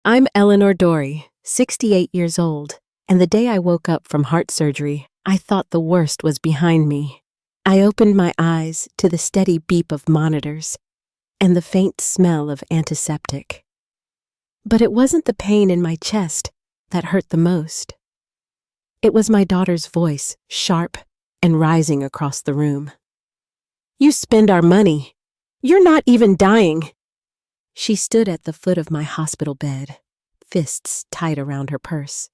I'm Eleanor Dory, 68 years old, and the day I woke up from heart surgery, I thought the worst was behind me. I opened my eyes to the steady beep of monitors and the faint smell of antiseptic. But it wasn't the pain in my chest that hurt the most. It was my daughter's voice, sharp and rising across the room. "You spend our money. You're not even dying." She stood at the foot of my hospital bed, fists tight around her purse.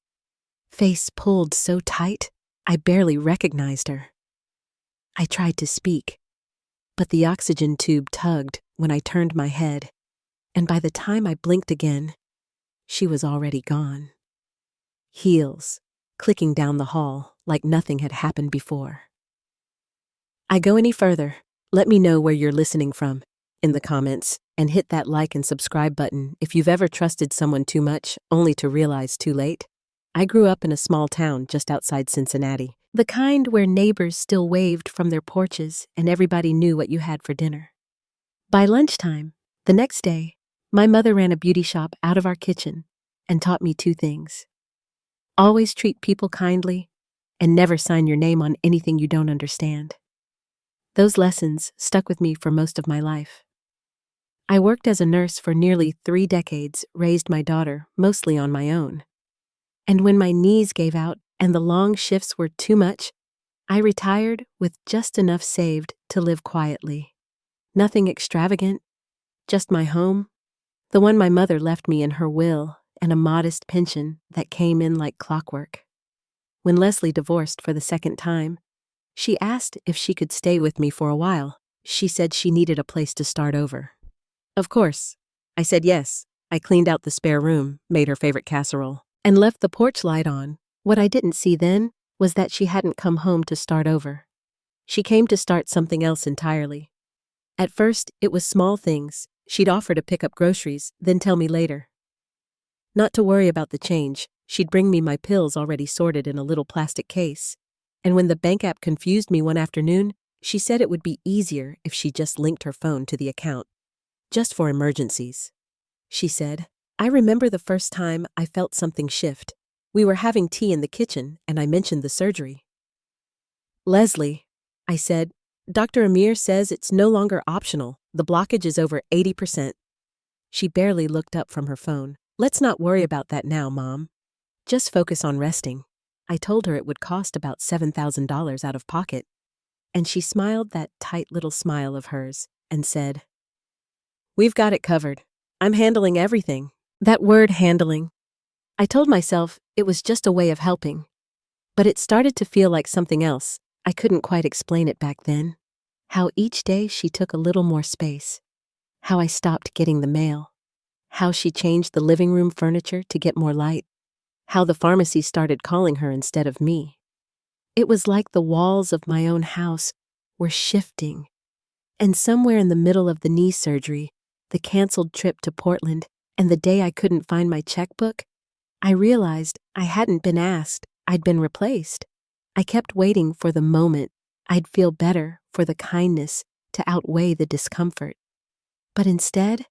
Face pulled so tight, I barely recognized her. I tried to speak, but the oxygen tube tugged when I turned my head, and by the time I blinked again, she was already gone. Heels, clicking down the hall like nothing had happened before. I go any further, let me know where you're listening from in the comments, and hit that like and subscribe button if you've ever trusted someone too much only to realize too late. I grew up in a small town just outside Cincinnati, the kind where neighbors still waved from their porches and everybody knew what you had for dinner. By lunchtime, the next day, my mother ran a beauty shop out of our kitchen and taught me two things. Always treat people kindly and never sign your name on anything you don't understand. Those lessons stuck with me for most of my life. I worked as a nurse for nearly 3 decades, raised my daughter mostly on my own. And when my knees gave out and the long shifts were too much, I retired with just enough saved to live quietly. Nothing extravagant, just my home, the one my mother left me in her will, and a modest pension that came in like clockwork. When Leslie divorced for the second time, she asked if she could stay with me for a while. She said she needed a place to start over. Of course, I said yes. I cleaned out the spare room, made her favorite casserole, and left the porch light on. What I didn't see then was that she hadn't come home to start over. She came to start something else entirely. At first, it was small things. She'd offer to pick up groceries, then tell me later. Not to worry about the change, she'd bring me my pills already sorted in a little plastic case. And when the bank app confused me one afternoon, she said it would be easier if she just linked her phone to the account. Just for emergencies. She said, "I remember the first time I felt something shift. We were having tea in the kitchen and I mentioned the surgery. Leslie," I said, "Dr. Amir says it's no longer optional. The blockage is over 80%. She barely looked up from her phone. "Let's not worry about that now, Mom. Just focus on resting." I told her it would cost about $7,000 out of pocket. And she smiled that tight little smile of hers and said, "We've got it covered. I'm handling everything." That word handling. I told myself it was just a way of helping. But it started to feel like something else. I couldn't quite explain it back then. How each day she took a little more space. How I stopped getting the mail. How she changed the living room furniture to get more light. How the pharmacy started calling her instead of me. It was like the walls of my own house were shifting. And somewhere in the middle of the knee surgery, the canceled trip to Portland, and the day I couldn't find my checkbook, I realized I hadn't been asked, I'd been replaced. I kept waiting for the moment I'd feel better, for the kindness to outweigh the discomfort. But instead,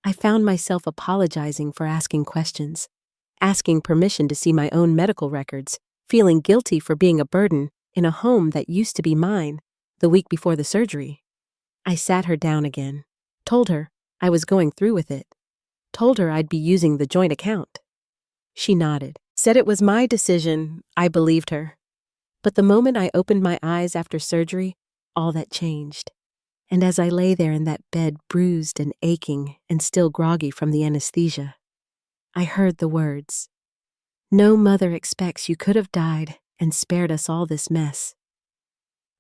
I found myself apologizing for asking questions, asking permission to see my own medical records, feeling guilty for being a burden in a home that used to be mine the week before the surgery. I sat her down again, told her I was going through with it, told her I'd be using the joint account. She nodded, said it was my decision. I believed her. But the moment I opened my eyes after surgery, all that changed. And as I lay there in that bed, bruised and aching and still groggy from the anesthesia, I heard the words, "No mother expects you could have died and spared us all this mess."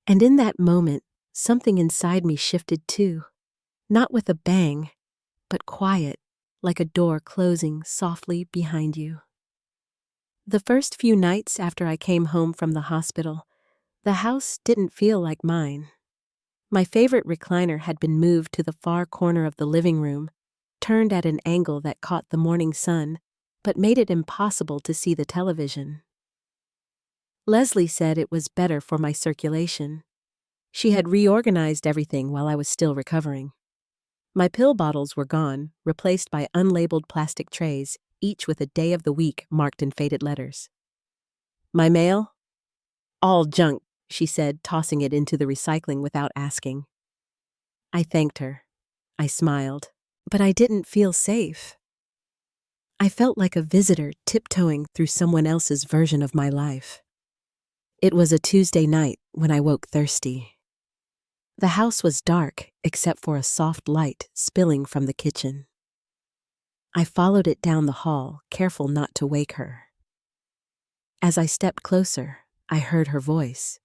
And in that moment, something inside me shifted too. Not with a bang, but quiet, like a door closing softly behind you. The first few nights after I came home from the hospital, the house didn't feel like mine. My favorite recliner had been moved to the far corner of the living room, turned at an angle that caught the morning sun, but made it impossible to see the television. Leslie said it was better for my circulation. She had reorganized everything while I was still recovering. My pill bottles were gone, replaced by unlabeled plastic trays, each with a day of the week marked in faded letters. "My mail?" "All junk," she said, tossing it into the recycling without asking. I thanked her. I smiled. But I didn't feel safe. I felt like a visitor tiptoeing through someone else's version of my life. It was a Tuesday night when I woke thirsty. The house was dark except for a soft light spilling from the kitchen. I followed it down the hall, careful not to wake her. As I stepped closer, I heard her voice.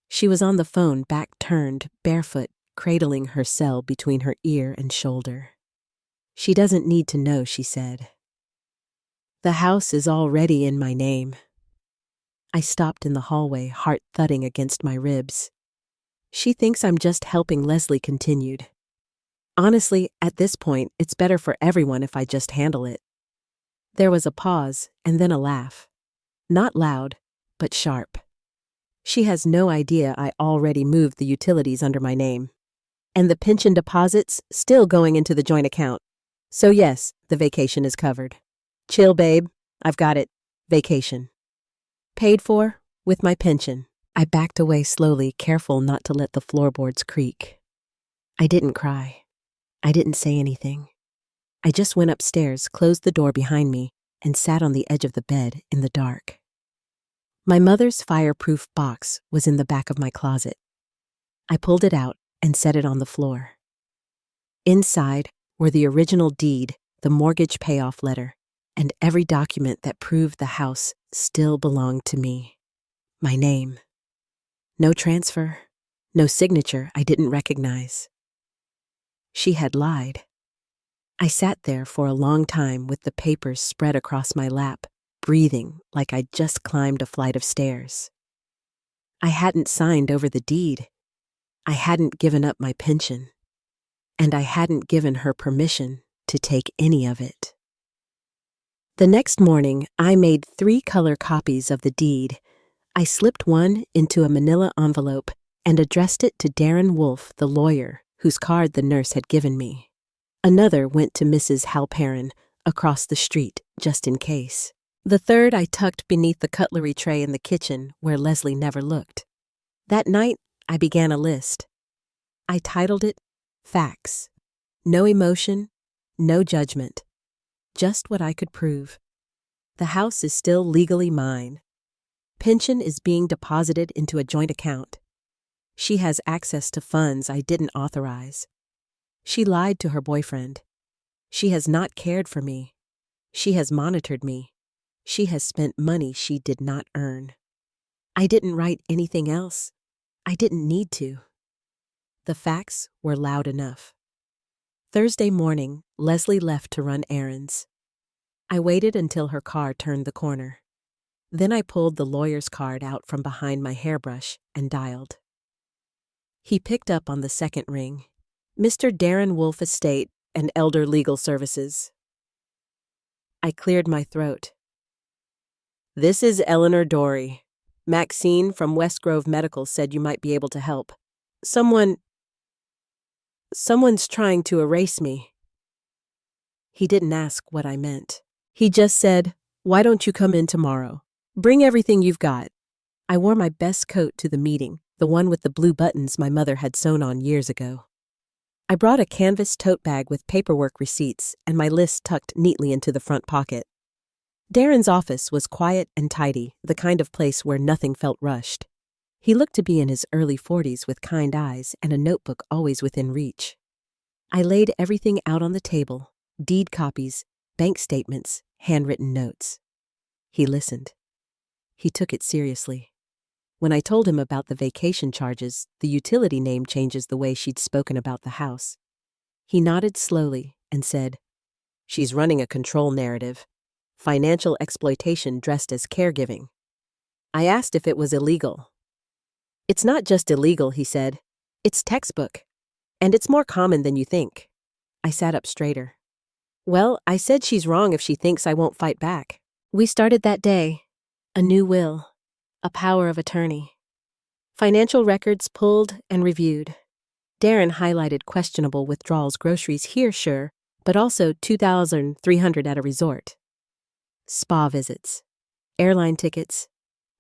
She was on the phone, back turned, barefoot, cradling her cell between her ear and shoulder. "She doesn't need to know," she said. "The house is already in my name." I stopped in the hallway, heart thudding against my ribs. "She thinks I'm just helping," Leslie continued. "Honestly, at this point, it's better for everyone if I just handle it." There was a pause, and then a laugh. Not loud, but sharp. "She has no idea I already moved the utilities under my name. And the pension deposits still going into the joint account. So yes, the vacation is covered. Chill, babe. I've got it. Vacation. Paid for with my pension." I backed away slowly, careful not to let the floorboards creak. I didn't cry. I didn't say anything. I just went upstairs, closed the door behind me, and sat on the edge of the bed in the dark. My mother's fireproof box was in the back of my closet. I pulled it out and set it on the floor. Inside were the original deed, the mortgage payoff letter, and every document that proved the house still belonged to me. My name. No transfer, no signature I didn't recognize. She had lied. I sat there for a long time with the papers spread across my lap, breathing like I'd just climbed a flight of stairs. I hadn't signed over the deed. I hadn't given up my pension. And I hadn't given her permission to take any of it. The next morning, I made 3 color copies of the deed. I slipped one into a manila envelope and addressed it to Darren Wolfe, the lawyer, whose card the nurse had given me. Another went to Mrs. Halperin, across the street, just in case. The third I tucked beneath the cutlery tray in the kitchen, where Leslie never looked. That night, I began a list. I titled it Facts. No emotion, no judgment. Just what I could prove. The house is still legally mine. Pension is being deposited into a joint account. She has access to funds I didn't authorize. She lied to her boyfriend. She has not cared for me. She has monitored me. She has spent money she did not earn. I didn't write anything else. I didn't need to. The facts were loud enough. Thursday morning, Leslie left to run errands. I waited until her car turned the corner. Then I pulled the lawyer's card out from behind my hairbrush and dialed. He picked up on the second ring. "Mr. Darren Wolfe Estate and Elder Legal Services." I cleared my throat. "This is Eleanor Dory. Maxine from West Grove Medical said you might be able to help. Someone's trying to erase me." He didn't ask what I meant. He just said, "Why don't you come in tomorrow? Bring everything you've got." I wore my best coat to the meeting, the one with the blue buttons my mother had sewn on years ago. I brought a canvas tote bag with paperwork receipts and my list tucked neatly into the front pocket. Darren's office was quiet and tidy, the kind of place where nothing felt rushed. He looked to be in his early 40s with kind eyes and a notebook always within reach. I laid everything out on the table, deed copies, bank statements, handwritten notes. He listened. He took it seriously. When I told him about the vacation charges, the utility name changes the way she'd spoken about the house. He nodded slowly and said, "She's running a control narrative. Financial exploitation dressed as caregiving." I asked if it was illegal. "It's not just illegal," he said. "It's textbook. And it's more common than you think." I sat up straighter. "Well, I said she's wrong if she thinks I won't fight back." We started that day. A new will. A power of attorney. Financial records pulled and reviewed. Darren highlighted questionable withdrawals, groceries here, sure, but also $2,300 at a resort. Spa visits, airline tickets,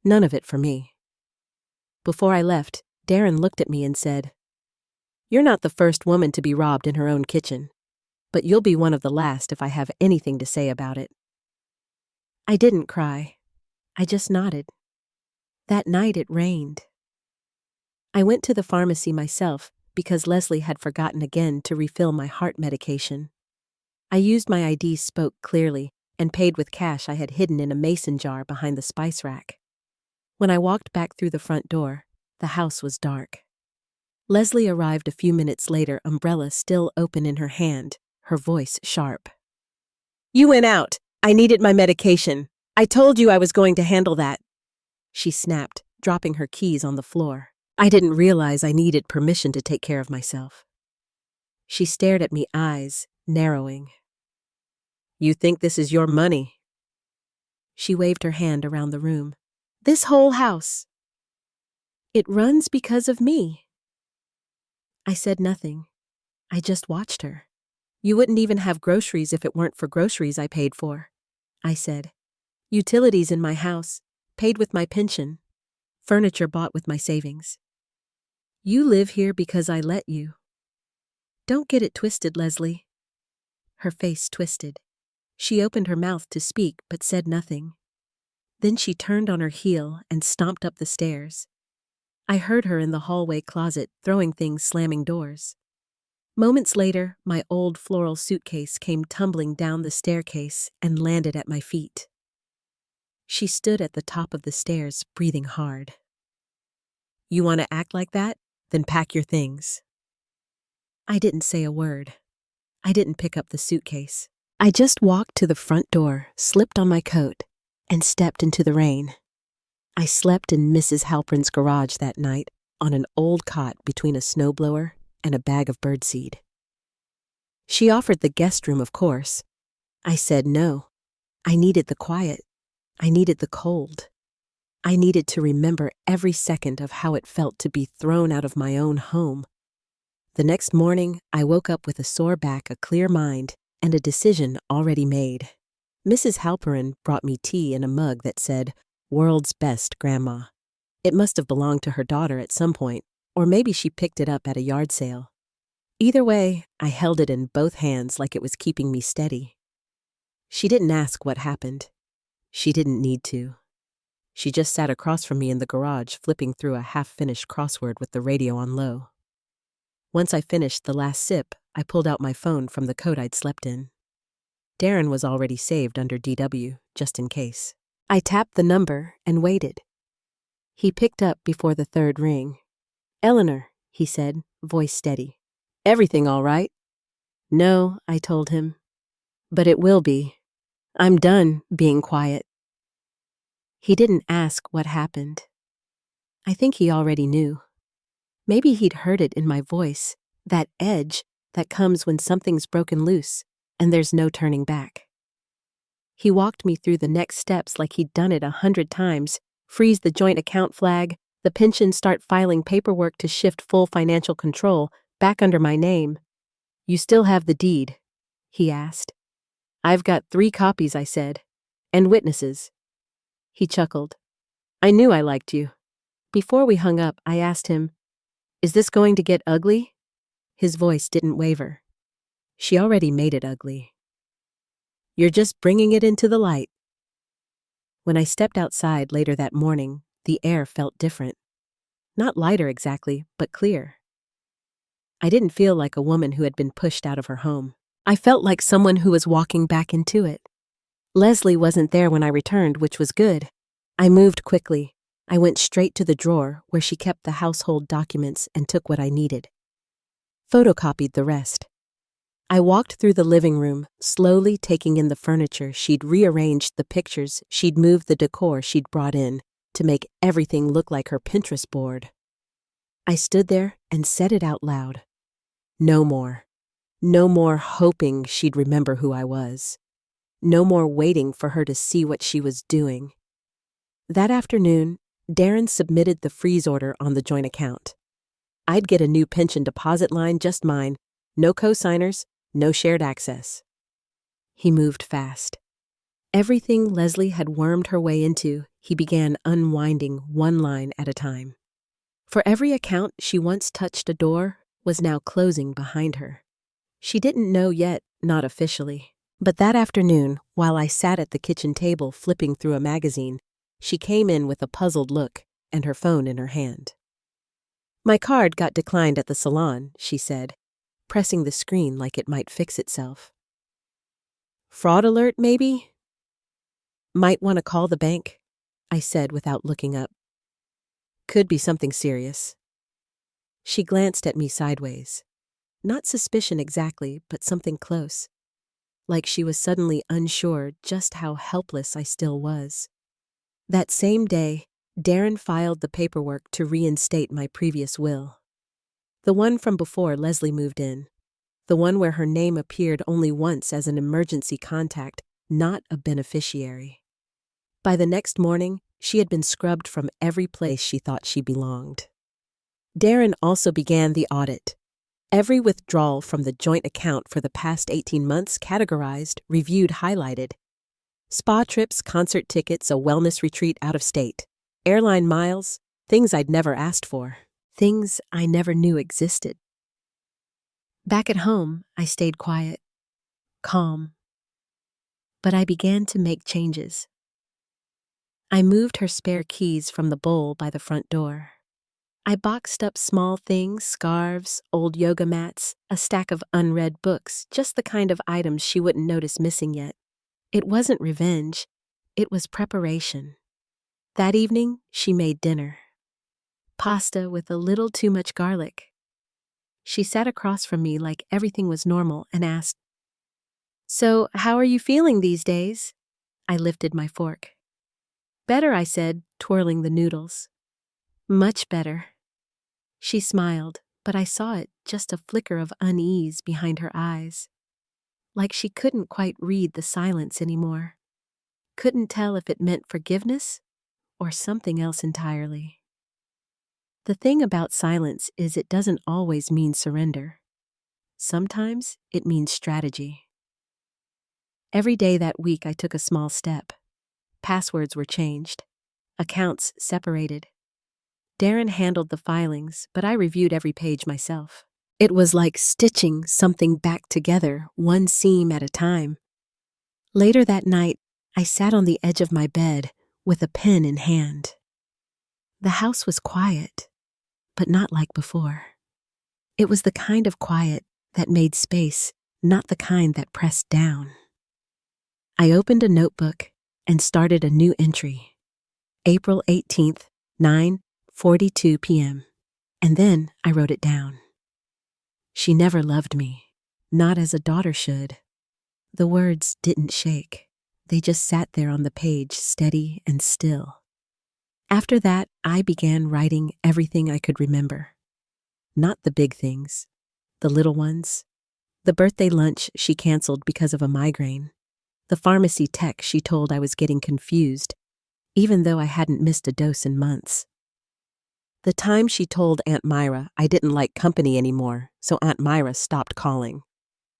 none of it for me. Before I left, Darren looked at me and said, "You're not the first woman to be robbed in her own kitchen, but you'll be one of the last if I have anything to say about it." I didn't cry. I just nodded. That night it rained. I went to the pharmacy myself because Leslie had forgotten again to refill my heart medication. I used my ID, spoke clearly, and paid with cash I had hidden in a mason jar behind the spice rack. When I walked back through the front door, the house was dark. Leslie arrived a few minutes later, umbrella still open in her hand, her voice sharp. "You went out. I needed my medication. I told you I was going to handle that," she snapped, dropping her keys on the floor. I didn't realize I needed permission to take care of myself. She stared at me, eyes narrowing. "You think this is your money?" She waved her hand around the room. "This whole house. It runs because of me." I said nothing. I just watched her. "You wouldn't even have groceries if it weren't for groceries I paid for," I said. "Utilities in my house, paid with my pension. Furniture bought with my savings. You live here because I let you. Don't get it twisted, Leslie." Her face twisted. She opened her mouth to speak but said nothing. Then she turned on her heel and stomped up the stairs. I heard her in the hallway closet throwing things, slamming doors. Moments later, my old floral suitcase came tumbling down the staircase and landed at my feet. She stood at the top of the stairs, breathing hard. "You want to act like that? Then pack your things." I didn't say a word. I didn't pick up the suitcase. I just walked to the front door, slipped on my coat, and stepped into the rain. I slept in Mrs. Halpern's garage that night on an old cot between a snowblower and a bag of birdseed. She offered the guest room, of course. I said no. I needed the quiet. I needed the cold. I needed to remember every second of how it felt to be thrown out of my own home. The next morning, I woke up with a sore back, a clear mind, and a decision already made. Mrs. Halperin brought me tea in a mug that said, "World's Best, Grandma." It must have belonged to her daughter at some point, or maybe she picked it up at a yard sale. Either way, I held it in both hands like it was keeping me steady. She didn't ask what happened. She didn't need to. She just sat across from me in the garage, flipping through a half-finished crossword with the radio on low. Once I finished the last sip, I pulled out my phone from the coat I'd slept in. Darren was already saved under DW, just in case. I tapped the number and waited. He picked up before the third ring. "Eleanor," he said, voice steady. "Everything all right?" "No," I told him. "But it will be. I'm done being quiet." He didn't ask what happened. I think he already knew. Maybe he'd heard it in my voice, that edge that comes when something's broken loose and there's no turning back. He walked me through the next steps like he'd done it 100 times, freeze the joint account flag, the pension, start filing paperwork to shift full financial control back under my name. "You still have the deed?" he asked. "I've got 3 copies," I said, "and witnesses." He chuckled. "I knew I liked you." Before we hung up, I asked him, "Is this going to get ugly?" His voice didn't waver. "She already made it ugly. You're just bringing it into the light." When I stepped outside later that morning, the air felt different. Not lighter exactly, but clear. I didn't feel like a woman who had been pushed out of her home. I felt like someone who was walking back into it. Leslie wasn't there when I returned, which was good. I moved quickly. I went straight to the drawer where she kept the household documents and took what I needed. Photocopied the rest. I walked through the living room, slowly taking in the furniture. She'd rearranged the pictures, she'd moved the decor she'd brought in to make everything look like her Pinterest board. I stood there and said it out loud. No more. No more hoping she'd remember who I was. No more waiting for her to see what she was doing. That afternoon, Darren submitted the freeze order on the joint account. I'd get a new pension deposit line, just mine, no co-signers, No shared access. He moved fast. Everything Leslie had wormed her way into, he began unwinding one line at a time. For every account she once touched a door was now closing behind her. She didn't know yet, not officially. But that afternoon, while I sat at the kitchen table flipping through a magazine, she came in with a puzzled look and her phone in her hand. "My card got declined at the salon," she said, pressing the screen like it might fix itself. "Fraud alert, maybe?" "Might want to call the bank," I said without looking up. "Could be something serious." She glanced at me sideways. Not suspicion exactly, but something close. Like she was suddenly unsure just how helpless I still was. That same day, Darren filed the paperwork to reinstate my previous will. The one from before Leslie moved in. The one where her name appeared only once as an emergency contact, not a beneficiary. By the next morning, she had been scrubbed from every place she thought she belonged. Darren also began the audit. Every withdrawal from the joint account for the past 18 months categorized, reviewed, highlighted. Spa trips, concert tickets, a wellness retreat out of state. Airline miles, things I'd never asked for. Things I never knew existed. Back at home, I stayed quiet, calm. But I began to make changes. I moved her spare keys from the bowl by the front door. I boxed up small things, scarves, old yoga mats, a stack of unread books, just the kind of items she wouldn't notice missing yet. It wasn't revenge, it was preparation. That evening, she made dinner. Pasta with a little too much garlic. She sat across from me like everything was normal and asked, "So, how are you feeling these days?" I lifted my fork. "Better," I said, twirling the noodles. "Much better." She smiled, but I saw it, just a flicker of unease behind her eyes. Like she couldn't quite read the silence anymore. Couldn't tell if it meant forgiveness or something else entirely. The thing about silence is it doesn't always mean surrender. Sometimes it means strategy. Every day that week I took a small step. Passwords were changed. Accounts separated. Darren handled the filings, but I reviewed every page myself. It was like stitching something back together, one seam at a time. Later that night, I sat on the edge of my bed with a pen in hand. The house was quiet, but not like before. It was the kind of quiet that made space, not the kind that pressed down. I opened a notebook and started a new entry. April 18th, 9:42 p.m. And then I wrote it down. She never loved me, not as a daughter should. The words didn't shake. They just sat there on the page, steady and still. After that, I began writing everything I could remember. Not the big things, the little ones. The birthday lunch she canceled because of a migraine. The pharmacy tech she told I was getting confused, even though I hadn't missed a dose in months. The time she told Aunt Myra I didn't like company anymore, so Aunt Myra stopped calling.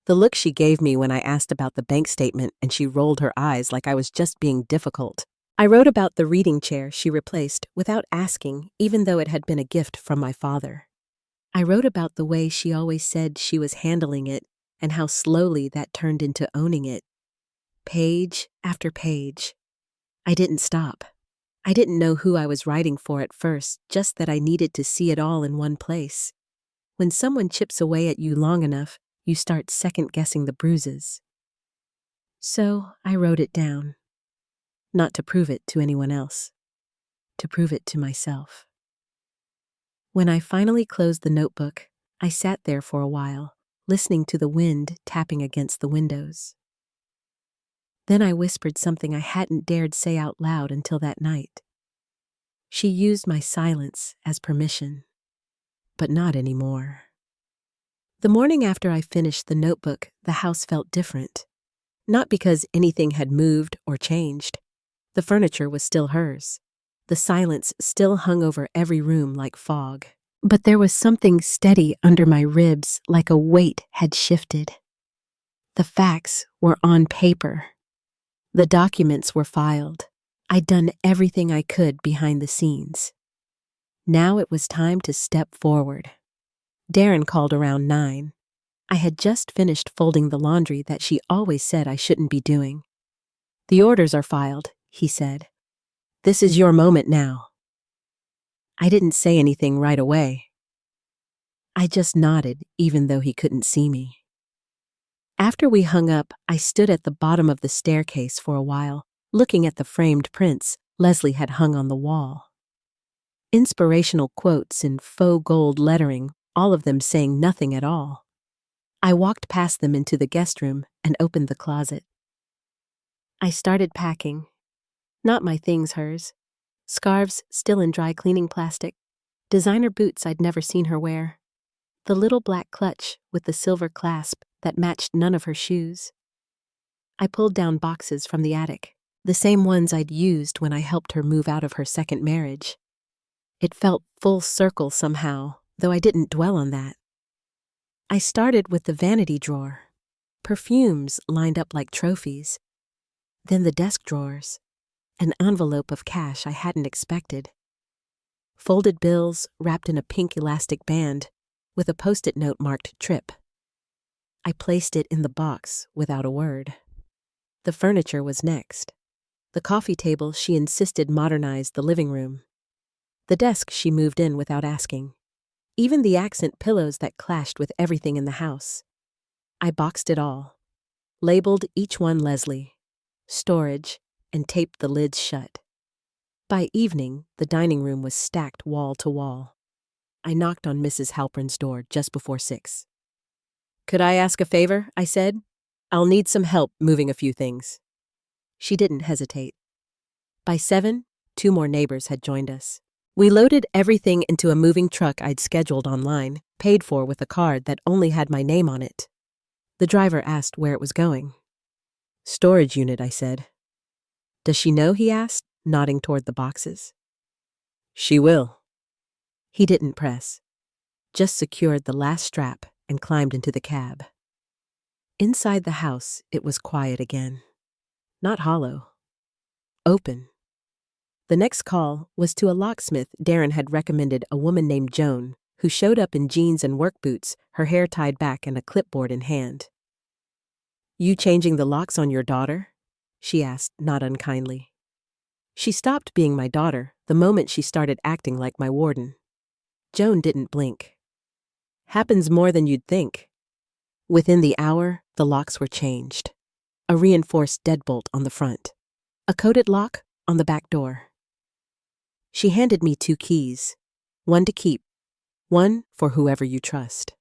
The look she gave me when I asked about the bank statement and she rolled her eyes like I was just being difficult. I wrote about the reading chair she replaced without asking, even though it had been a gift from my father. I wrote about the way she always said she was handling it and how slowly that turned into owning it. Page after page. I didn't stop. I didn't know who I was writing for at first, just that I needed to see it all in one place. When someone chips away at you long enough, you start second-guessing the bruises. So I wrote it down. Not to prove it to anyone else. To prove it to myself. When I finally closed the notebook, I sat there for a while, listening to the wind tapping against the windows. Then I whispered something I hadn't dared say out loud until that night. She used my silence as permission, but not anymore. The morning after I finished the notebook, the house felt different. Not because anything had moved or changed. The furniture was still hers. The silence still hung over every room like fog. But there was something steady under my ribs, like a weight had shifted. The facts were on paper. The documents were filed. I'd done everything I could behind the scenes. Now it was time to step forward. Darren called around 9. I had just finished folding the laundry that she always said I shouldn't be doing. "The orders are filed," he said. "This is your moment now." I didn't say anything right away. I just nodded, even though he couldn't see me. After we hung up, I stood at the bottom of the staircase for a while, looking at the framed prints Leslie had hung on the wall. Inspirational quotes in faux gold lettering, all of them saying nothing at all. I walked past them into the guest room and opened the closet. I started packing. Not my things, hers. Scarves still in dry cleaning plastic. Designer boots I'd never seen her wear. The little black clutch with the silver clasp that matched none of her shoes. I pulled down boxes from the attic, the same ones I'd used when I helped her move out of her second marriage. It felt full circle somehow, though I didn't dwell on that. I started with the vanity drawer. Perfumes lined up like trophies. Then the desk drawers. An envelope of cash I hadn't expected. Folded bills wrapped in a pink elastic band with a post-it note marked "Trip." I placed it in the box without a word. The furniture was next. The coffee table she insisted modernized the living room. The desk she moved in without asking. Even the accent pillows that clashed with everything in the house. I boxed it all, labeled each one Leslie, storage, and taped the lids shut. By evening, the dining room was stacked wall to wall. I knocked on Mrs. Halpern's door just before 6. "Could I ask a favor?" I said. "I'll need some help moving a few things." She didn't hesitate. By 7, 2 more neighbors had joined us. We loaded everything into a moving truck I'd scheduled online, paid for with a card that only had my name on it. The driver asked where it was going. "Storage unit," I said. "Does she know?" he asked, nodding toward the boxes. "She will." He didn't press, just secured the last strap and climbed into the cab. Inside the house, it was quiet again. Not hollow. Open. The next call was to a locksmith Darren had recommended, a woman named Joan, who showed up in jeans and work boots, her hair tied back and a clipboard in hand. "You changing the locks on your daughter?" she asked, not unkindly. She stopped being my daughter the moment she started acting like my warden. Joan didn't blink. "Happens more than you'd think." Within the hour, the locks were changed. A reinforced deadbolt on the front. A coated lock on the back door. She handed me 2 keys, one to keep, one for whoever you trust.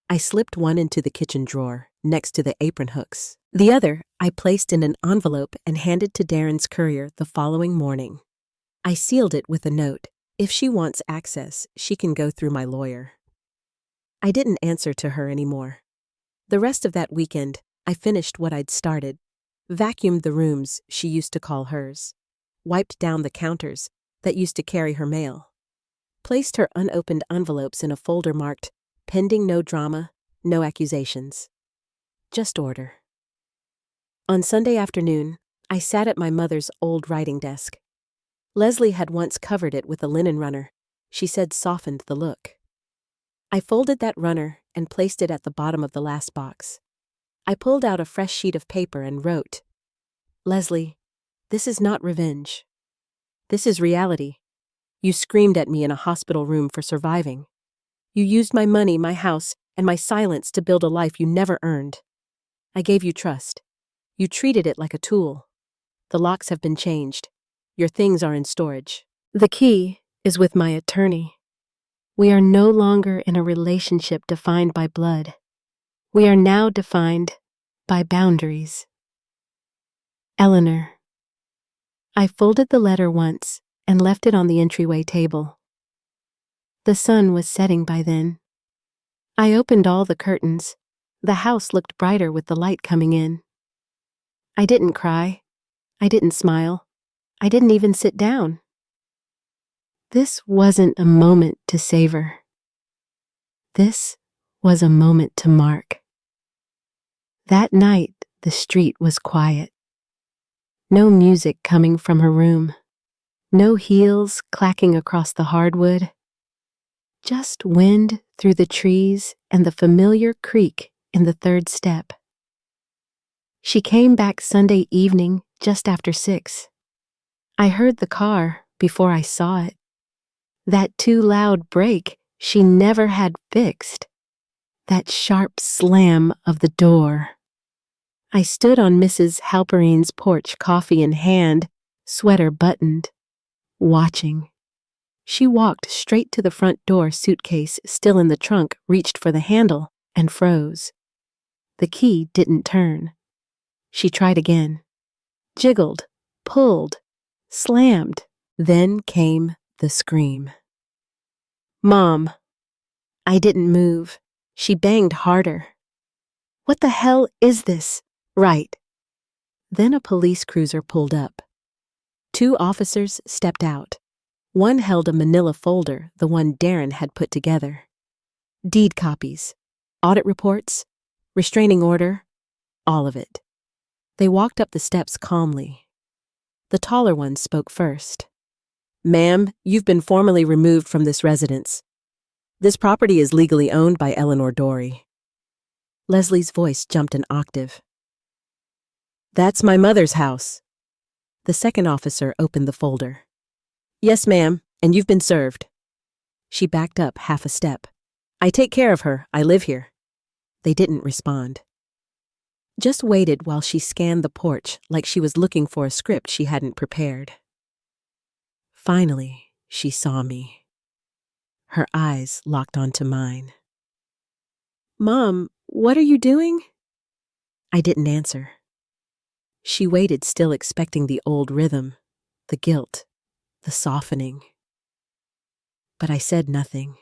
I slipped one into the kitchen drawer, next to the apron hooks. The other I placed in an envelope and handed to Darren's courier the following morning. I sealed it with a note. If she wants access, she can go through my lawyer. I didn't answer to her anymore. The rest of that weekend, I finished what I'd started, vacuumed the rooms she used to call hers, wiped down the counters that used to carry her mail, placed her unopened envelopes in a folder marked "Pending no drama, no accusations. Just order." On Sunday afternoon, I sat at my mother's old writing desk. Leslie had once covered it with a linen runner. She said softened the look. I folded that runner and placed it at the bottom of the last box. I pulled out a fresh sheet of paper and wrote, "Leslie, this is not revenge. This is reality. You screamed at me in a hospital room for surviving. You used my money, my house, and my silence to build a life you never earned. I gave you trust. You treated it like a tool. The locks have been changed. Your things are in storage. The key is with my attorney. We are no longer in a relationship defined by blood. We are now defined by boundaries. Eleanor." I folded the letter once and left it on the entryway table. The sun was setting by then. I opened all the curtains. The house looked brighter with the light coming in. I didn't cry. I didn't smile. I didn't even sit down. This wasn't a moment to savor. This was a moment to mark. That night, the street was quiet. No music coming from her room. No heels clacking across the hardwood. Just wind through the trees and the familiar creak in the third step. She came back Sunday evening just after 6. I heard the car before I saw it. That too loud brake she never had fixed. That sharp slam of the door. I stood on Mrs. Halperine's porch, coffee in hand, sweater buttoned, watching. She walked straight to the front door, suitcase still in the trunk, reached for the handle, and froze. The key didn't turn. She tried again. Jiggled, pulled, slammed. Then came the scream. "Mom!" I didn't move. She banged harder. "What the hell is this?" "Right." Then a police cruiser pulled up. 2 officers stepped out. One held a manila folder, the one Darren had put together. Deed copies, audit reports, restraining order, all of it. They walked up the steps calmly. The taller one spoke first. "Ma'am, you've been formally removed from this residence. This property is legally owned by Eleanor Dory." Leslie's voice jumped an octave. "That's my mother's house." The second officer opened the folder. "Yes, ma'am, and you've been served." She backed up half a step. "I take care of her. I live here." They didn't respond. Just waited while she scanned the porch like she was looking for a script she hadn't prepared. Finally, she saw me. Her eyes locked onto mine. "Mom, what are you doing?" I didn't answer. She waited, still expecting the old rhythm, the guilt, the softening. But I said nothing.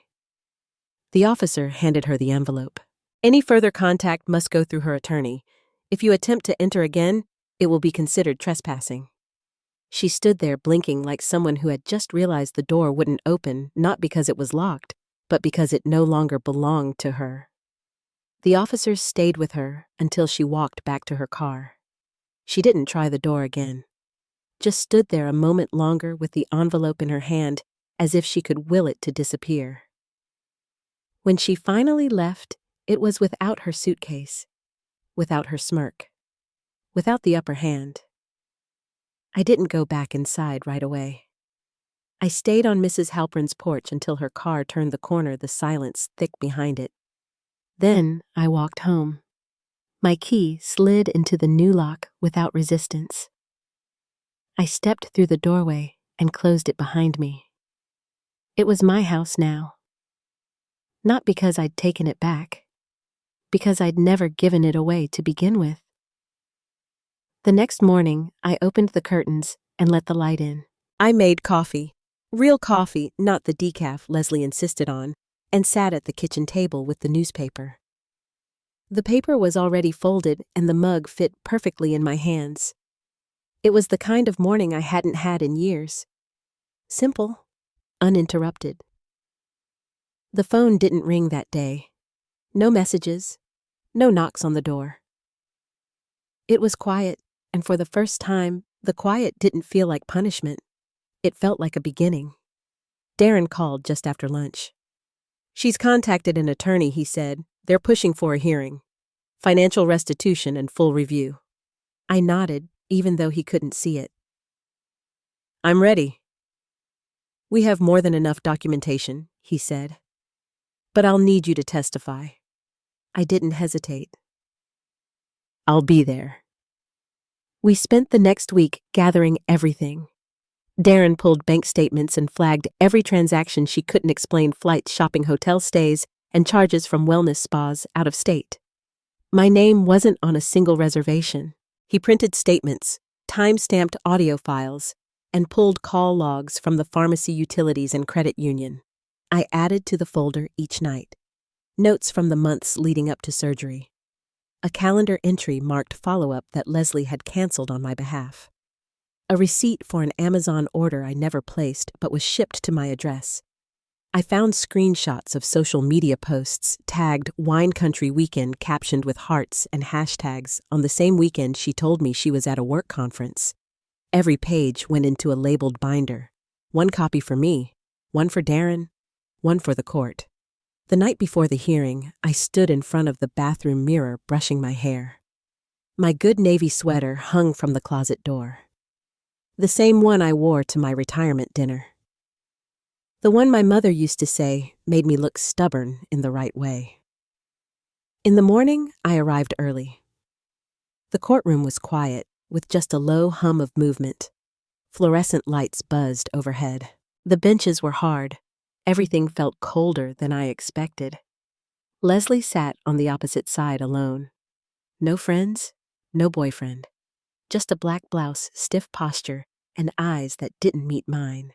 The officer handed her the envelope. "Any further contact must go through her attorney. If you attempt to enter again, it will be considered trespassing." She stood there blinking like someone who had just realized the door wouldn't open, not because it was locked, but because it no longer belonged to her. The officers stayed with her until she walked back to her car. She didn't try the door again. Just stood there a moment longer with the envelope in her hand, as if she could will it to disappear. When she finally left, it was without her suitcase, without her smirk, without the upper hand. I didn't go back inside right away. I stayed on Mrs. Halperin's porch until her car turned the corner, the silence thick behind it. Then I walked home. My key slid into the new lock without resistance. I stepped through the doorway and closed it behind me. It was my house now. Not because I'd taken it back, because I'd never given it away to begin with. The next morning, I opened the curtains and let the light in. I made coffee. Real coffee, not the decaf Leslie insisted on, and sat at the kitchen table with the newspaper. The paper was already folded and the mug fit perfectly in my hands. It was the kind of morning I hadn't had in years. Simple, uninterrupted. The phone didn't ring that day. No messages, no knocks on the door. It was quiet, and for the first time, the quiet didn't feel like punishment. It felt like a beginning. Darren called just after lunch. "She's contacted an attorney," he said. "They're pushing for a hearing. Financial restitution and full review." I nodded, even though he couldn't see it. "I'm ready." "We have more than enough documentation," he said. "But I'll need you to testify." I didn't hesitate. "I'll be there." We spent the next week gathering everything. Darren pulled bank statements and flagged every transaction she couldn't explain: flights, shopping, hotel stays, and charges from wellness spas out of state. My name wasn't on a single reservation. He printed statements, time-stamped audio files, and pulled call logs from the pharmacy, utilities, and credit union. I added to the folder each night. Notes from the months leading up to surgery. A calendar entry marked follow-up that Leslie had canceled on my behalf. A receipt for an Amazon order I never placed but was shipped to my address. I found screenshots of social media posts tagged Wine Country Weekend captioned with hearts and hashtags on the same weekend she told me she was at a work conference. Every page went into a labeled binder. One copy for me, one for Darren, one for the court. The night before the hearing, I stood in front of the bathroom mirror brushing my hair. My good navy sweater hung from the closet door. The same one I wore to my retirement dinner. The one my mother used to say made me look stubborn in the right way. In the morning, I arrived early. The courtroom was quiet, with just a low hum of movement. Fluorescent lights buzzed overhead. The benches were hard. Everything felt colder than I expected. Leslie sat on the opposite side alone. No friends, no boyfriend. Just a black blouse, stiff posture, and eyes that didn't meet mine.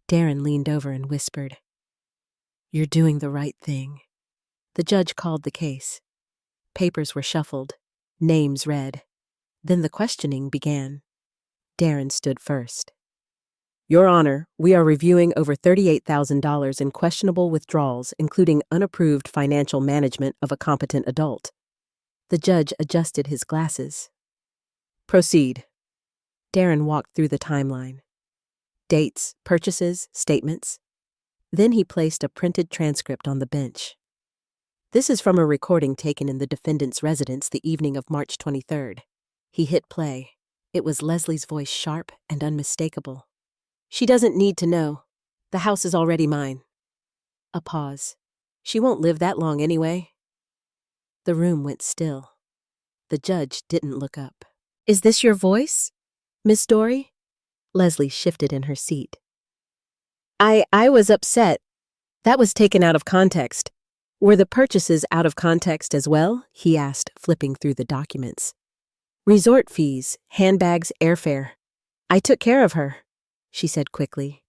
Darren leaned over and whispered, "You're doing the right thing." The judge called the case. Papers were shuffled, names read. Then the questioning began. Darren stood first. "Your Honor, we are reviewing over $38,000 in questionable withdrawals, including unapproved financial management of a competent adult." The judge adjusted his glasses. "Proceed." Darren walked through the timeline. Dates, purchases, statements. Then he placed a printed transcript on the bench. "This is from a recording taken in the defendant's residence the evening of March 23rd. He hit play. It was Leslie's voice, sharp and unmistakable. "She doesn't need to know. The house is already mine." A pause. "She won't live that long anyway." The room went still. The judge didn't look up. "Is this your voice, Miss Dory?" Leslie shifted in her seat. I was upset. That was taken out of context." "Were the purchases out of context as well?" he asked, flipping through the documents. "Resort fees, handbags, airfare. I took care of her," she said quickly.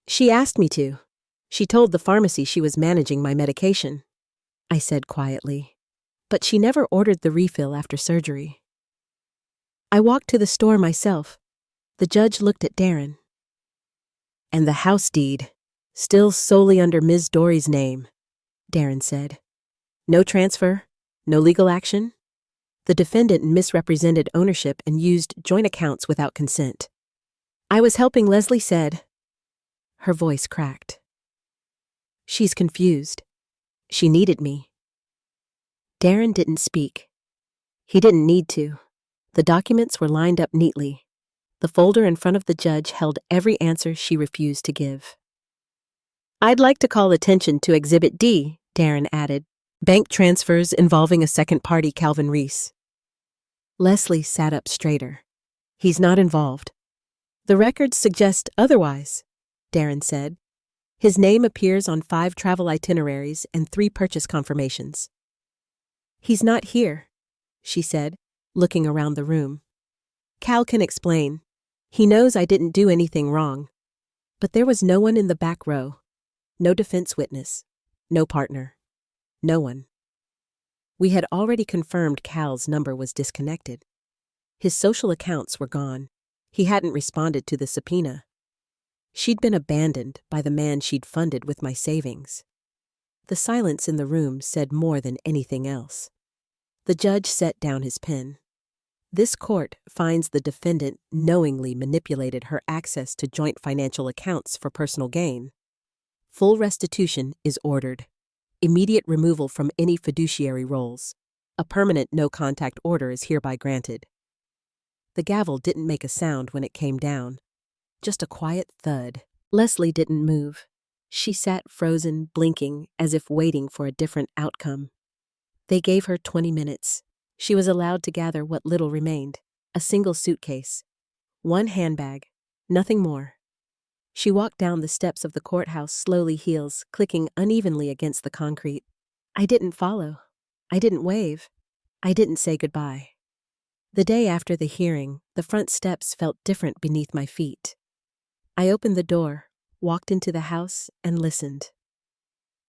"She asked me to. She told the pharmacy she was managing my medication," I said quietly. "But she never ordered the refill after surgery." "I walked to the store myself." The judge looked at Darren. "And the house deed, still solely under Ms. Dory's name," Darren said. "No transfer, no legal action?" The defendant misrepresented ownership and used joint accounts without consent. "I was helping," Leslie said. Her voice cracked. "She's confused. She needed me." Darren didn't speak. He didn't need to. The documents were lined up neatly. The folder in front of the judge held every answer she refused to give. "I'd like to call attention to Exhibit D," Darren added. "Bank transfers involving a second party, Calvin Reese." Leslie sat up straighter. "He's not involved." "The records suggest otherwise," Darren said. "His name appears on 5 travel itineraries and 3 purchase confirmations." "He's not here," she said, looking around the room. "Cal can explain. He knows I didn't do anything wrong." But there was no one in the back row. No defense witness. No partner. No one. We had already confirmed Cal's number was disconnected. His social accounts were gone. He hadn't responded to the subpoena. She'd been abandoned by the man she'd funded with my savings. The silence in the room said more than anything else. The judge set down his pen. "This court finds the defendant knowingly manipulated her access to joint financial accounts for personal gain. Full restitution is ordered. Immediate removal from any fiduciary roles. A permanent no-contact order is hereby granted." The gavel didn't make a sound when it came down. Just a quiet thud. Leslie didn't move. She sat frozen, blinking, as if waiting for a different outcome. They gave her 20 minutes. She was allowed to gather what little remained. A single suitcase. 1 handbag. Nothing more. She walked down the steps of the courthouse, slowly, heels clicking unevenly against the concrete. I didn't follow. I didn't wave. I didn't say goodbye. The day after the hearing, the front steps felt different beneath my feet. I opened the door, walked into the house, and listened.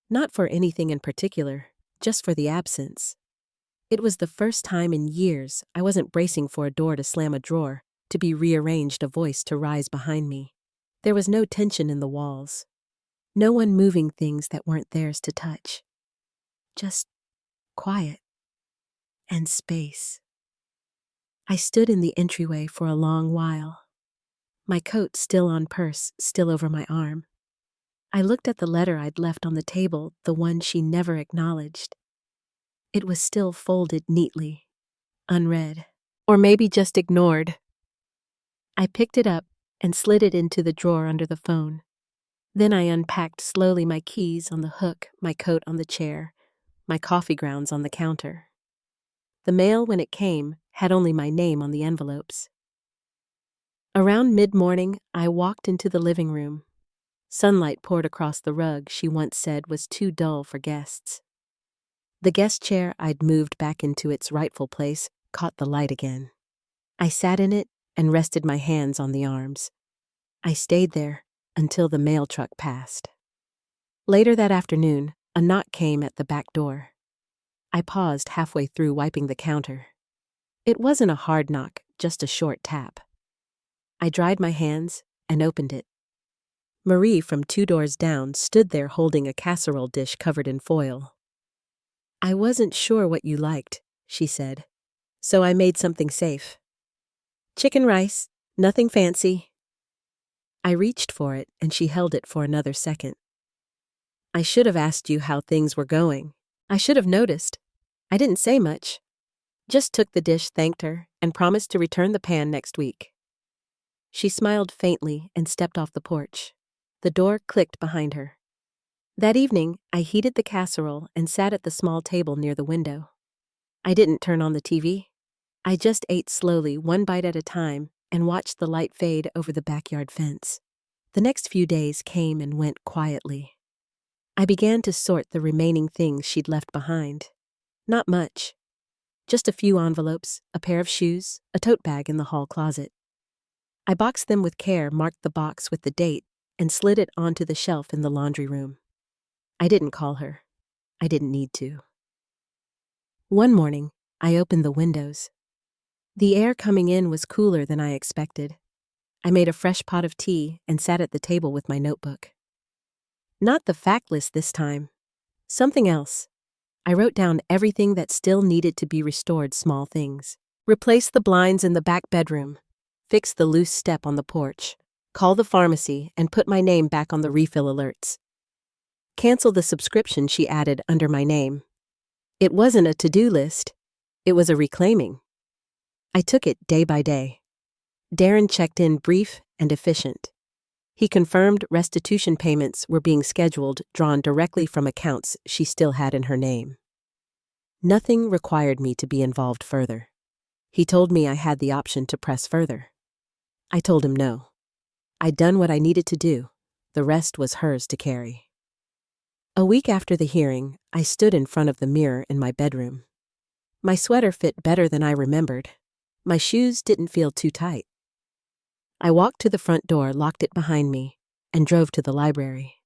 Not for anything in particular, just for the absence. It was the first time in years I wasn't bracing for a door to slam a drawer, to be rearranged, a voice to rise behind me. There was no tension in the walls. No one moving things that weren't theirs to touch. Just quiet and space. I stood in the entryway for a long while, my coat still on purse, still over my arm. I looked at the letter I'd left on the table, the one she never acknowledged. It was still folded neatly, unread, or maybe just ignored. I picked it up and slid it into the drawer under the phone. Then I unpacked slowly, my keys on the hook, my coat on the chair, my coffee grounds on the counter. The mail, when it came, had only my name on the envelopes. Around mid-morning, I walked into the living room. Sunlight poured across the rug she once said was too dull for guests. The guest chair I'd moved back into its rightful place caught the light again. I sat in it and rested my hands on the arms. I stayed there until the mail truck passed. Later that afternoon, a knock came at the back door. I paused halfway through wiping the counter. It wasn't a hard knock, just a short tap. I dried my hands and opened it. Marie from 2 doors down stood there holding a casserole dish covered in foil. "I wasn't sure what you liked," she said, "so I made something safe. Chicken rice, nothing fancy." I reached for it and she held it for another second. "I should have asked you how things were going. I should have noticed. I didn't say much. Just took the dish, thanked her, and promised to return the pan next week." She smiled faintly and stepped off the porch. The door clicked behind her. That evening, I heated the casserole and sat at the small table near the window. I didn't turn on the TV. I just ate slowly, one bite at a time, and watched the light fade over the backyard fence. The next few days came and went quietly. I began to sort the remaining things she'd left behind. Not much. Just a few envelopes, a pair of shoes, a tote bag in the hall closet. I boxed them with care, marked the box with the date, and slid it onto the shelf in the laundry room. I didn't call her. I didn't need to. One morning, I opened the windows. The air coming in was cooler than I expected. I made a fresh pot of tea and sat at the table with my notebook. Not the fact list this time. Something else. I wrote down everything that still needed to be restored, small things. Replace the blinds in the back bedroom. Fix the loose step on the porch. Call the pharmacy and put my name back on the refill alerts. Cancel the subscription she added under my name. It wasn't a to-do list. It was a reclaiming. I took it day by day. Darren checked in brief and efficient. He confirmed restitution payments were being scheduled, drawn directly from accounts she still had in her name. Nothing required me to be involved further. He told me I had the option to press further. I told him no. I'd done what I needed to do. The rest was hers to carry. A week after the hearing, I stood in front of the mirror in my bedroom. My sweater fit better than I remembered. My shoes didn't feel too tight. I walked to the front door, locked it behind me, and drove to the library.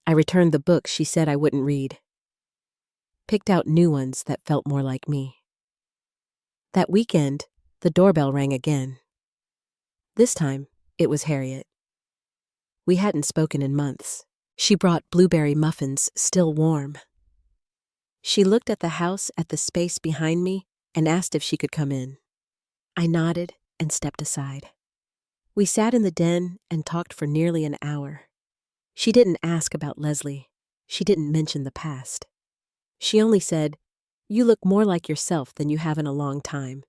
I returned the books she said I wouldn't read. Picked out new ones that felt more like me. That weekend, the doorbell rang again. This time, it was Harriet. We hadn't spoken in months. She brought blueberry muffins, still warm. She looked at the house, at the space behind me, and asked if she could come in. I nodded and stepped aside. We sat in the den and talked for nearly an hour. She didn't ask about Leslie. She didn't mention the past. She only said, "You look more like yourself than you have in a long time."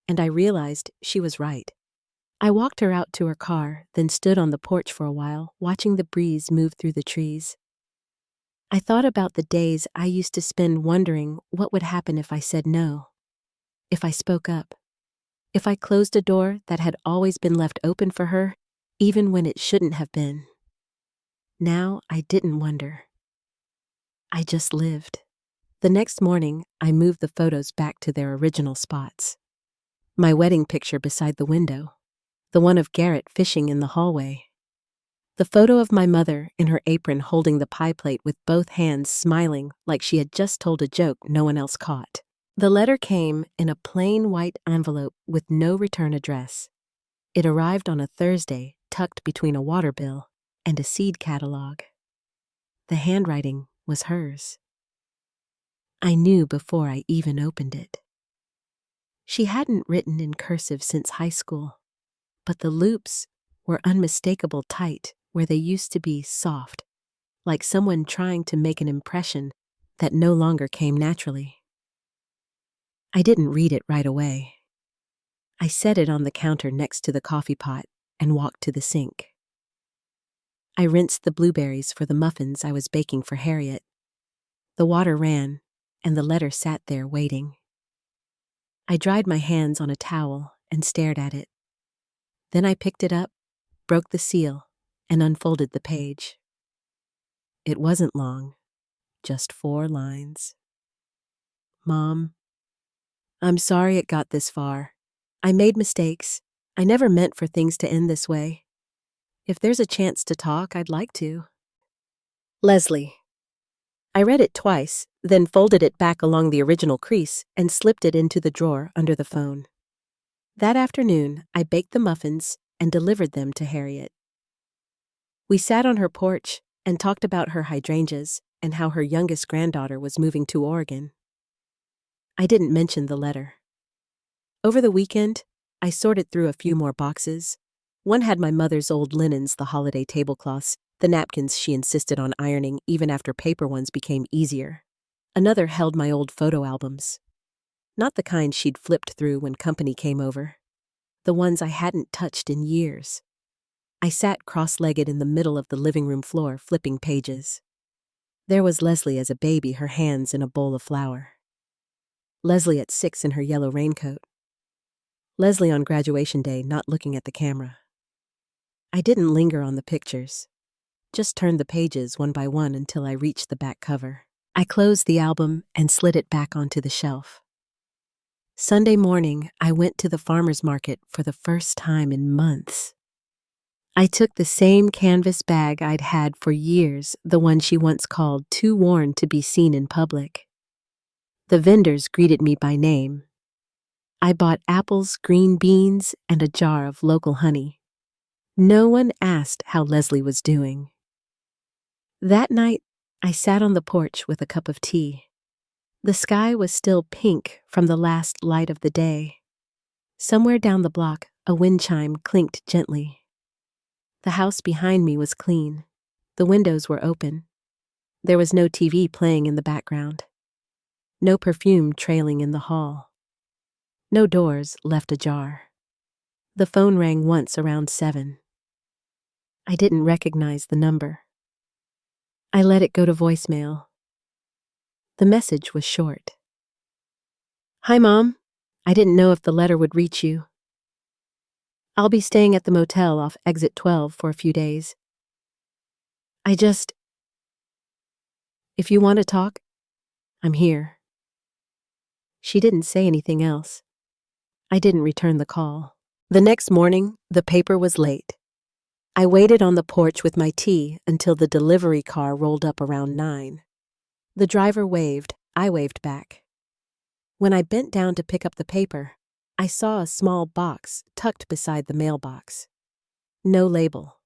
And I realized she was right. I walked her out to her car, then stood on the porch for a while, watching the breeze move through the trees. I thought about the days I used to spend wondering what would happen if I said no, if I spoke up, if I closed a door that had always been left open for her, even when it shouldn't have been. Now I didn't wonder. I just lived. The next morning, I moved the photos back to their original spots. My wedding picture beside the window. The one of Garrett fishing in the hallway. The photo of my mother in her apron holding the pie plate with both hands, smiling like she had just told a joke no one else caught. The letter came in a plain white envelope with no return address. It arrived on a Thursday, tucked between a water bill and a seed catalog. The handwriting was hers. I knew before I even opened it. She hadn't written in cursive since high school, but the loops were unmistakable tight where they used to be soft, like someone trying to make an impression that no longer came naturally. I didn't read it right away. I set it on the counter next to the coffee pot and walked to the sink. I rinsed the blueberries for the muffins I was baking for Harriet. The water ran, and the letter sat there waiting. I dried my hands on a towel and stared at it. Then I picked it up, broke the seal, and unfolded the page. It wasn't long, just 4 lines. Mom, I'm sorry it got this far. I made mistakes. I never meant for things to end this way. If there's a chance to talk, I'd like to. Leslie. I read it twice, then folded it back along the original crease and slipped it into the drawer under the phone. That afternoon, I baked the muffins and delivered them to Harriet. We sat on her porch and talked about her hydrangeas and how her youngest granddaughter was moving to Oregon. I didn't mention the letter. Over the weekend, I sorted through a few more boxes. One had my mother's old linens, the holiday tablecloths, the napkins she insisted on ironing even after paper ones became easier. Another held my old photo albums. Not the kind she'd flipped through when company came over. The ones I hadn't touched in years. I sat cross-legged in the middle of the living room floor, flipping pages. There was Leslie as a baby, her hands in a bowl of flour. Leslie at 6 in her yellow raincoat. Leslie on graduation day, not looking at the camera. I didn't linger on the pictures. Just turned the pages one by one until I reached the back cover. I closed the album and slid it back onto the shelf. Sunday morning, I went to the farmer's market for the first time in months. I took the same canvas bag I'd had for years, the one she once called too worn to be seen in public. The vendors greeted me by name. I bought apples, green beans, and a jar of local honey. No one asked how Leslie was doing. That night, I sat on the porch with a cup of tea. The sky was still pink from the last light of the day. Somewhere down the block, a wind chime clinked gently. The house behind me was clean. The windows were open. There was no TV playing in the background. No perfume trailing in the hall. No doors left ajar. The phone rang once around 7. I didn't recognize the number. I let it go to voicemail. The message was short. Hi, Mom. I didn't know if the letter would reach you. I'll be staying at the motel off exit 12 for a few days. If you want to talk, I'm here. She didn't say anything else. I didn't return the call. The next morning, the paper was late. I waited on the porch with my tea until the delivery car rolled up around 9. The driver waved. I waved back. When I bent down to pick up the paper, I saw a small box tucked beside the mailbox. No label.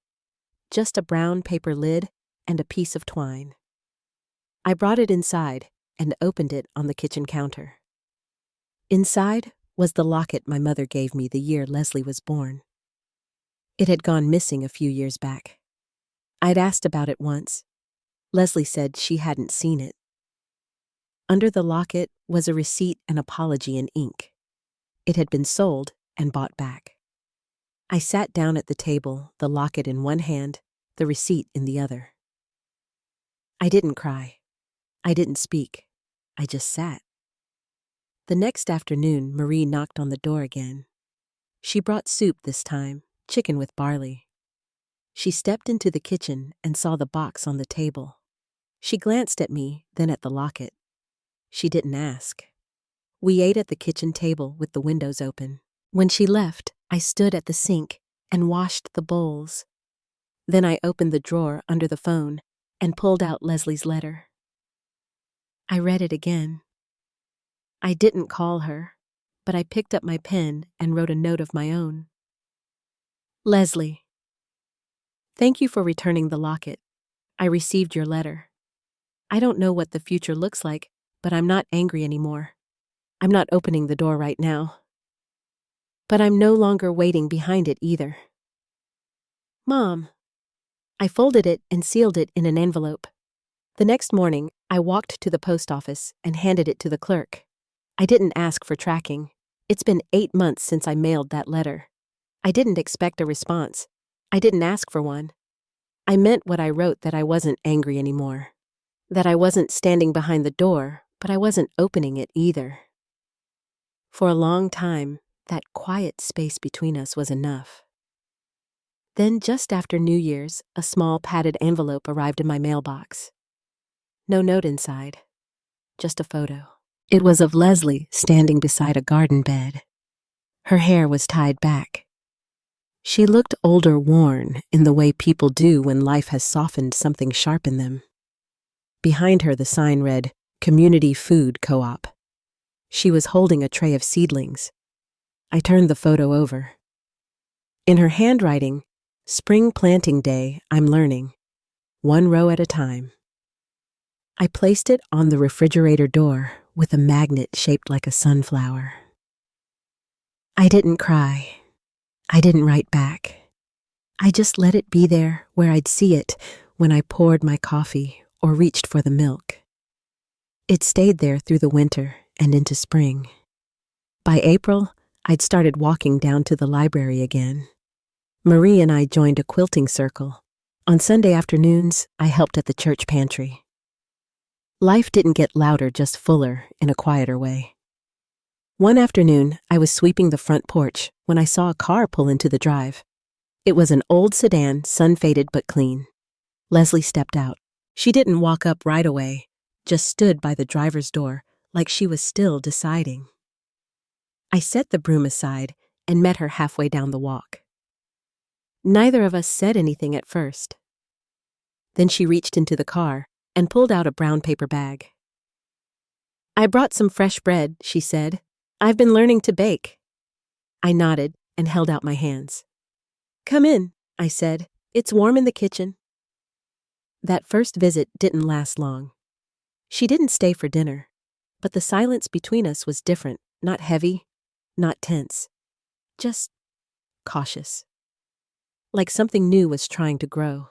Just a brown paper lid and a piece of twine. I brought it inside and opened it on the kitchen counter. Inside was the locket my mother gave me the year Leslie was born. It had gone missing a few years back. I'd asked about it once. Leslie said she hadn't seen it. Under the locket was a receipt and apology in ink. It had been sold and bought back. I sat down at the table, the locket in one hand, the receipt in the other. I didn't cry. I didn't speak. I just sat. The next afternoon, Marie knocked on the door again. She brought soup this time, chicken with barley. She stepped into the kitchen and saw the box on the table. She glanced at me, then at the locket. She didn't ask. We ate at the kitchen table with the windows open. When she left, I stood at the sink and washed the bowls. Then I opened the drawer under the phone and pulled out Leslie's letter. I read it again. I didn't call her, but I picked up my pen and wrote a note of my own. Leslie, thank you for returning the locket. I received your letter. I don't know what the future looks like, but I'm not angry anymore. I'm not opening the door right now. But I'm no longer waiting behind it either. Mom. I folded it and sealed it in an envelope. The next morning, I walked to the post office and handed it to the clerk. I didn't ask for tracking. It's been 8 months since I mailed that letter. I didn't expect a response. I didn't ask for one. I meant what I wrote, that I wasn't angry anymore. That I wasn't standing behind the door, but I wasn't opening it either. For a long time, that quiet space between us was enough. Then, just after New Year's, a small padded envelope arrived in my mailbox. No note inside, just a photo. It was of Leslie standing beside a garden bed. Her hair was tied back. She looked older, worn, in the way people do when life has softened something sharp in them. Behind her, the sign read, Community Food Co-op. She was holding a tray of seedlings. I turned the photo over. In her handwriting, Spring Planting Day, I'm learning. 1 row at a time. I placed it on the refrigerator door with a magnet shaped like a sunflower. I didn't cry. I didn't write back. I just let it be there where I'd see it when I poured my coffee or reached for the milk. It stayed there through the winter and into spring. By April, I'd started walking down to the library again. Marie and I joined a quilting circle. On Sunday afternoons, I helped at the church pantry. Life didn't get louder, just fuller in a quieter way. One afternoon, I was sweeping the front porch when I saw a car pull into the drive. It was an old sedan, sun-faded but clean. Leslie stepped out. She didn't walk up right away, just stood by the driver's door like she was still deciding. I set the broom aside and met her halfway down the walk. Neither of us said anything at first. Then she reached into the car and pulled out a brown paper bag. I brought some fresh bread, she said. I've been learning to bake. I nodded and held out my hands. Come in, I said. It's warm in the kitchen. That first visit didn't last long. She didn't stay for dinner, but the silence between us was different, not heavy, not tense, just cautious. Like something new was trying to grow.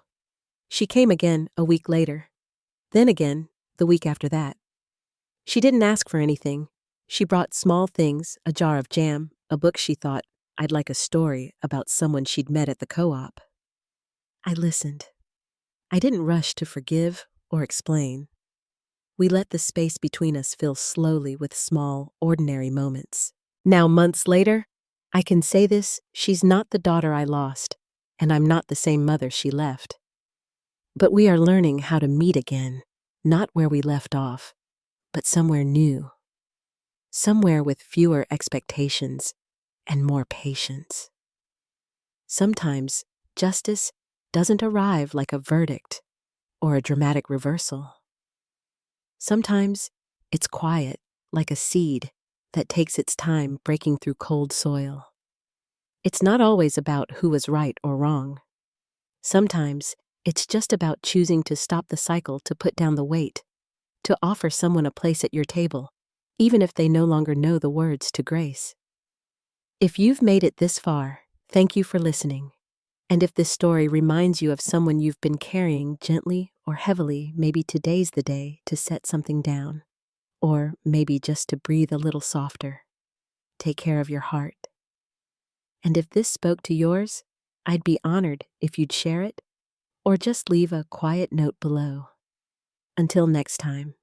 She came again a week later, then again the week after that. She didn't ask for anything. She brought small things, a jar of jam, a book she thought I'd like, a story about someone she'd met at the co-op. I listened. I didn't rush to forgive or explain. We let the space between us fill slowly with small, ordinary moments. Now, months later, I can say this: she's not the daughter I lost, and I'm not the same mother she left. But we are learning how to meet again, not where we left off, but somewhere new. Somewhere with fewer expectations and more patience. Sometimes justice doesn't arrive like a verdict or a dramatic reversal. Sometimes it's quiet, like a seed that takes its time breaking through cold soil. It's not always about who was right or wrong. Sometimes it's just about choosing to stop the cycle, to put down the weight, to offer someone a place at your table, even if they no longer know the words to grace. If you've made it this far, thank you for listening. And if this story reminds you of someone you've been carrying gently or heavily, maybe today's the day to set something down, or maybe just to breathe a little softer. Take care of your heart. And if this spoke to yours, I'd be honored if you'd share it or just leave a quiet note below. Until next time.